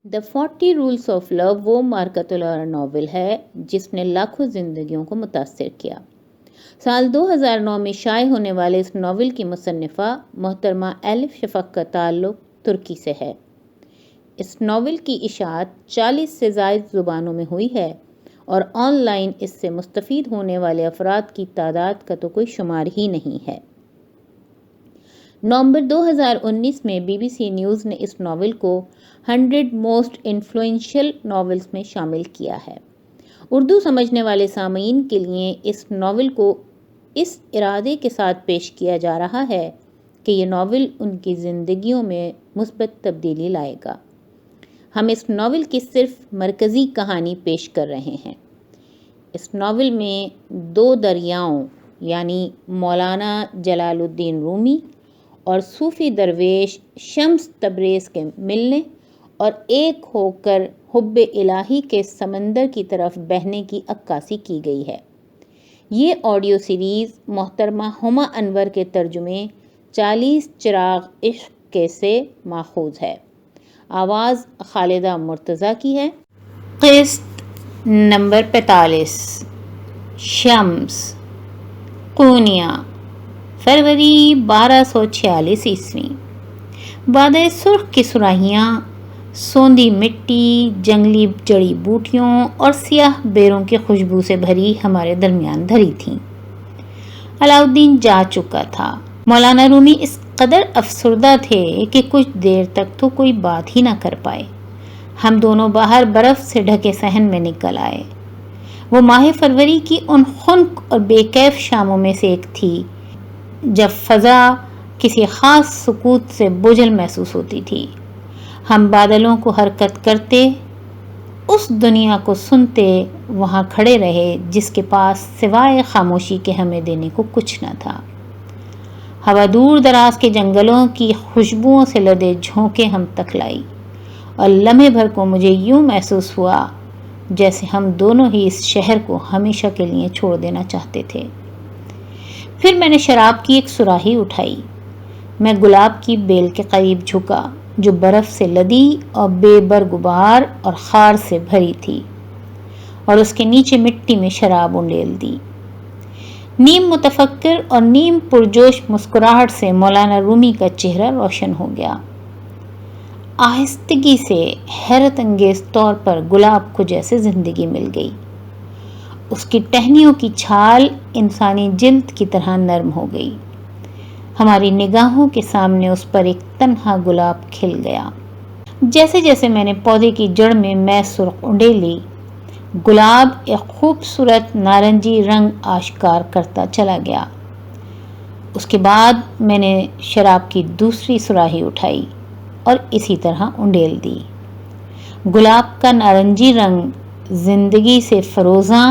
The 40 rules of لو وہ مارکت العرا novel ہے جس نے لاکھوں زندگیوں کو متاثر کیا۔ سال 2009 میں شائع ہونے والے اس ناول کی مصنفہ محترمہ ایلف شفق کا تعلق ترکی سے ہے۔ اس ناول کی اشاعت 40 سے زائد زبانوں میں ہوئی ہے اور آن لائن اس سے مستفید ہونے والے افراد کی تعداد کا تو کوئی شمار ہی نہیں ہے۔ نومبر 2019 میں BBC نیوز نے اس ناول کو 100 موسٹ انفلوئنشل ناولز میں شامل کیا ہے۔ اردو سمجھنے والے سامعین کے لیے اس ناول کو اس ارادے کے ساتھ پیش کیا جا رہا ہے کہ یہ ناول ان کی زندگیوں میں مثبت تبدیلی لائے گا۔ ہم اس ناول کی صرف مرکزی کہانی پیش کر رہے ہیں۔ اس ناول میں 2 دریاؤں یعنی مولانا جلال الدین رومی اور صوفی درویش شمس تبریز کے ملنے اور ایک ہو کر حب الہی کے سمندر کی طرف بہنے کی عکاسی کی گئی ہے۔ یہ آڈیو سیریز محترمہ ہما انور کے ترجمے 40 چراغ عشق کے سے ماخوذ ہے۔ آواز خالدہ مرتضیٰ کی ہے۔ قسط نمبر 45 شمس قونیہ فروری 1246 عیسوی۔ وادی سرخ کی سراہیاں سوندھی مٹی، جنگلی جڑی بوٹیوں اور سیاہ بیروں کی خوشبو سے بھری ہمارے درمیان دھری تھیں۔ علاؤالدین جا چکا تھا۔ مولانا رومی اس قدر افسردہ تھے کہ کچھ دیر تک تو کوئی بات ہی نہ کر پائے۔ ہم دونوں باہر برف سے ڈھکے صحن میں نکل آئے۔ وہ ماہ فروری کی ان خنک اور بے کیف شاموں میں سے ایک تھی جب فضا کسی خاص سکوت سے بوجھل محسوس ہوتی تھی۔ ہم بادلوں کو حرکت کرتے اس دنیا کو سنتے وہاں کھڑے رہے جس کے پاس سوائے خاموشی کے ہمیں دینے کو کچھ نہ تھا۔ ہوا دور دراز کے جنگلوں کی خوشبوؤں سے لدے جھونکے ہم تک لائی اور لمحے بھر کو مجھے یوں محسوس ہوا جیسے ہم دونوں ہی اس شہر کو ہمیشہ کے لیے چھوڑ دینا چاہتے تھے۔ پھر میں نے شراب کی ایک سراہی اٹھائی۔ میں گلاب کی بیل کے قریب جھکا جو برف سے لدی اور بے برغبار اور خار سے بھری تھی، اور اس کے نیچے مٹی میں شراب انڈیل دی۔ نیم متفکر اور نیم پرجوش مسکراہٹ سے مولانا رومی کا چہرہ روشن ہو گیا۔ آہستگی سے حیرت انگیز طور پر گلاب کو جیسے زندگی مل گئی۔ اس کی ٹہنیوں کی چھال انسانی جلد کی طرح نرم ہو گئی۔ ہماری نگاہوں کے سامنے اس پر ایک تنہا گلاب کھل گیا۔ جیسے جیسے میں نے پودے کی جڑ میں سرخ انڈیلی، گلاب ایک خوبصورت نارنجی رنگ آشکار کرتا چلا گیا۔ اس کے بعد میں نے شراب کی دوسری سراہی اٹھائی اور اسی طرح انڈیل دی۔ گلاب کا نارنجی رنگ زندگی سے فروزاں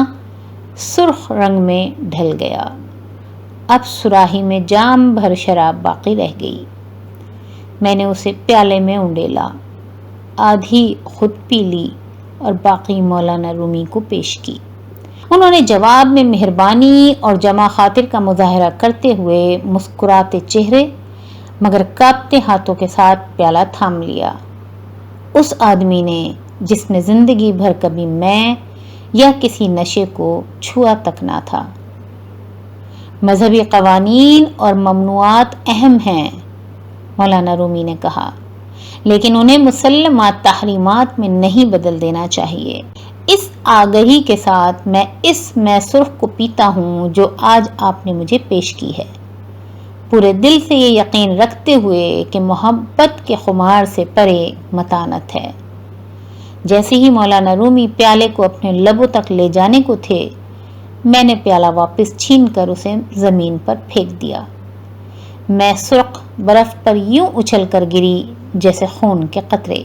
سرخ رنگ میں ڈھل گیا۔ اب سراہی میں جام بھر شراب باقی رہ گئی۔ میں نے اسے پیالے میں انڈیلا، آدھی خود پی لی اور باقی مولانا رومی کو پیش کی۔ انہوں نے جواب میں مہربانی اور جمع خاطر کا مظاہرہ کرتے ہوئے مسکراتے چہرے مگر کانپتے ہاتھوں کے ساتھ پیالہ تھام لیا۔ اس آدمی نے جس نے زندگی بھر کبھی میں یا کسی نشے کو چھوا تک نہ تھا۔ مذہبی قوانین اور ممنوعات اہم ہیں، مولانا رومی نے کہا، لیکن انہیں مسلمات تحریمات میں نہیں بدل دینا چاہیے۔ اس آگہی کے ساتھ میں سرخ کو پیتا ہوں جو آج آپ نے مجھے پیش کی ہے، پورے دل سے یہ یقین رکھتے ہوئے کہ محبت کے خمار سے پرے متانت ہے۔ جیسے ہی مولانا رومی پیالے کو اپنے لبوں تک لے جانے کو تھے، میں نے پیالہ واپس چھین کر اسے زمین پر پھینک دیا۔ میں سرخ برف پر یوں اچھل کر گری جیسے خون کے قطرے۔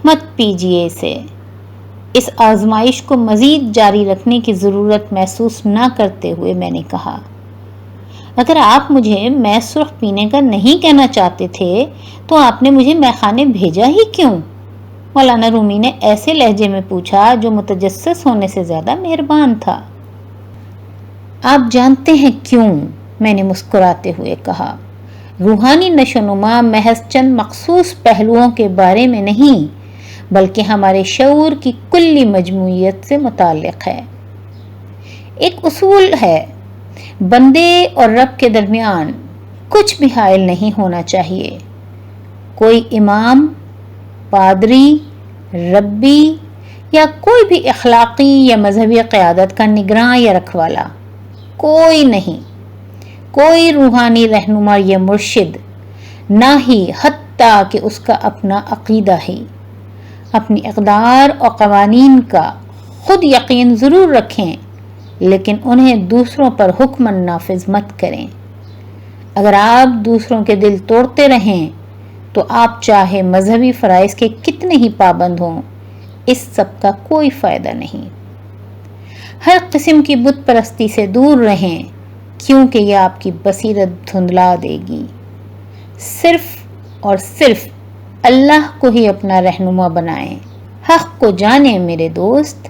مت پیجیے اسے۔ اس آزمائش کو مزید جاری رکھنے کی ضرورت محسوس نہ کرتے ہوئے میں نے کہا، اگر آپ مجھے میں سرخ پینے کا نہیں کہنا چاہتے تھے تو آپ نے مجھے میخانے بھیجا ہی کیوں؟ مولانا رومی نے ایسے لہجے میں پوچھا جو متجسس ہونے سے زیادہ مہربان تھا۔ آپ جانتے ہیں کیوں؟ میں نے مسکراتے ہوئے کہا۔ روحانی نشو و نما محض چند مخصوص پہلوؤں کے بارے میں نہیں بلکہ ہمارے شعور کی کلی مجموعیت سے متعلق ہے۔ ایک اصول ہے، بندے اور رب کے درمیان کچھ بھی حائل نہیں ہونا چاہیے۔ کوئی امام، پادری، ربی یا کوئی بھی اخلاقی یا مذہبی قیادت کا نگراں یا رکھوالا کوئی نہیں، کوئی روحانی رہنما یا مرشد، نہ ہی حتیٰ کہ اس کا اپنا عقیدہ ہی۔ اپنی اقدار اور قوانین کا خود یقین ضرور رکھیں، لیکن انہیں دوسروں پر حکم نافذ مت کریں۔ اگر آپ دوسروں کے دل توڑتے رہیں تو آپ چاہے مذہبی فرائض کے کتنے ہی پابند ہوں، اس سب کا کوئی فائدہ نہیں۔ ہر قسم کی بت پرستی سے دور رہیں، کیونکہ یہ آپ کی بصیرت دھندلا دے گی۔ صرف اور صرف اللہ کو ہی اپنا رہنما بنائیں۔ حق کو جانیں میرے دوست،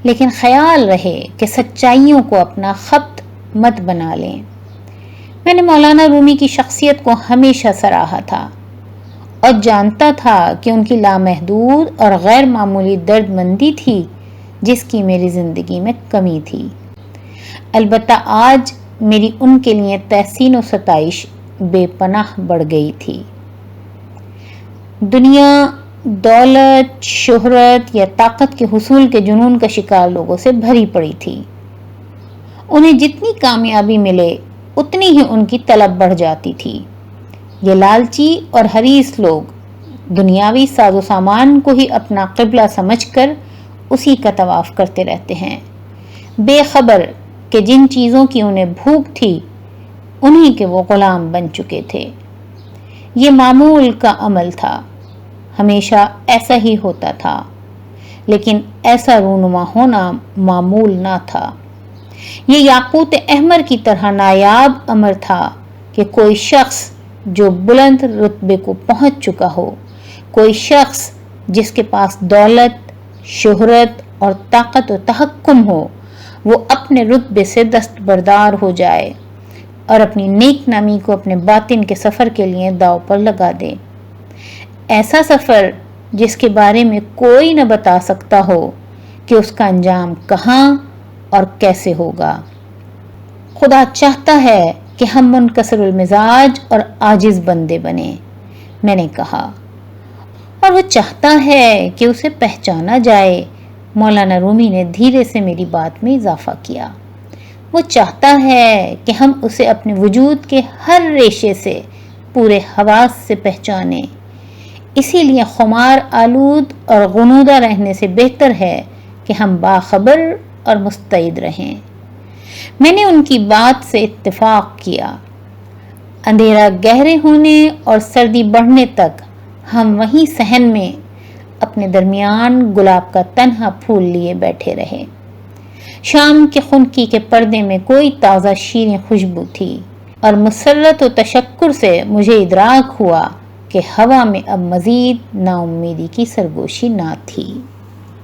لیکن خیال رہے کہ سچائیوں کو اپنا خبط مت بنا لیں۔ میں نے مولانا رومی کی شخصیت کو ہمیشہ سراہا تھا اور جانتا تھا کہ ان کی لامحدود اور غیر معمولی درد مندی تھی جس کی میری زندگی میں کمی تھی۔ البتہ آج میری ان کے لیے تحسین و ستائش بے پناہ بڑھ گئی تھی۔ دنیا دولت، شہرت یا طاقت کے حصول کے جنون کا شکار لوگوں سے بھری پڑی تھی۔ انہیں جتنی کامیابی ملے اتنی ہی ان کی طلب بڑھ جاتی تھی۔ یہ لالچی اور حریص لوگ دنیاوی ساز و سامان کو ہی اپنا قبلہ سمجھ کر اسی کا طواف کرتے رہتے ہیں، بے خبر کہ جن چیزوں کی انہیں بھوک تھی انہی کے وہ غلام بن چکے تھے۔ یہ معمول کا عمل تھا، ہمیشہ ایسا ہی ہوتا تھا، لیکن ایسا رونما ہونا معمول نہ تھا۔ یہ یاقوت احمر کی طرح نایاب امر تھا کہ کوئی شخص جو بلند رتبے کو پہنچ چکا ہو، کوئی شخص جس کے پاس دولت، شہرت اور طاقت و تحکم ہو، وہ اپنے رتبے سے دستبردار ہو جائے اور اپنی نیک نامی کو اپنے باطن کے سفر کے لیے داؤ پر لگا دے۔ ایسا سفر جس کے بارے میں کوئی نہ بتا سکتا ہو کہ اس کا انجام کہاں اور کیسے ہوگا۔ خدا چاہتا ہے کہ ہم منکسر المزاج اور عاجز بندے بنیں، میں نے کہا، اور وہ چاہتا ہے کہ اسے پہچانا جائے۔ مولانا رومی نے دھیرے سے میری بات میں اضافہ کیا۔ وہ چاہتا ہے کہ ہم اسے اپنے وجود کے ہر ریشے سے پورے حواس سے پہچانیں۔ اسی لیے خمار آلود اور غنودہ رہنے سے بہتر ہے کہ ہم باخبر اور مستعد رہیں۔ میں نے ان کی بات سے اتفاق کیا۔ اندھیرا گہرے ہونے اور سردی بڑھنے تک ہم وہیں صحن میں اپنے درمیان گلاب کا تنہا پھول لیے بیٹھے رہے۔ شام کے خنکی کے پردے میں کوئی تازہ شیریں خوشبو تھی اور مسرت و تشکر سے مجھے ادراک ہوا کہ ہوا میں اب مزید نا امیدی کی سرگوشی نہ تھی۔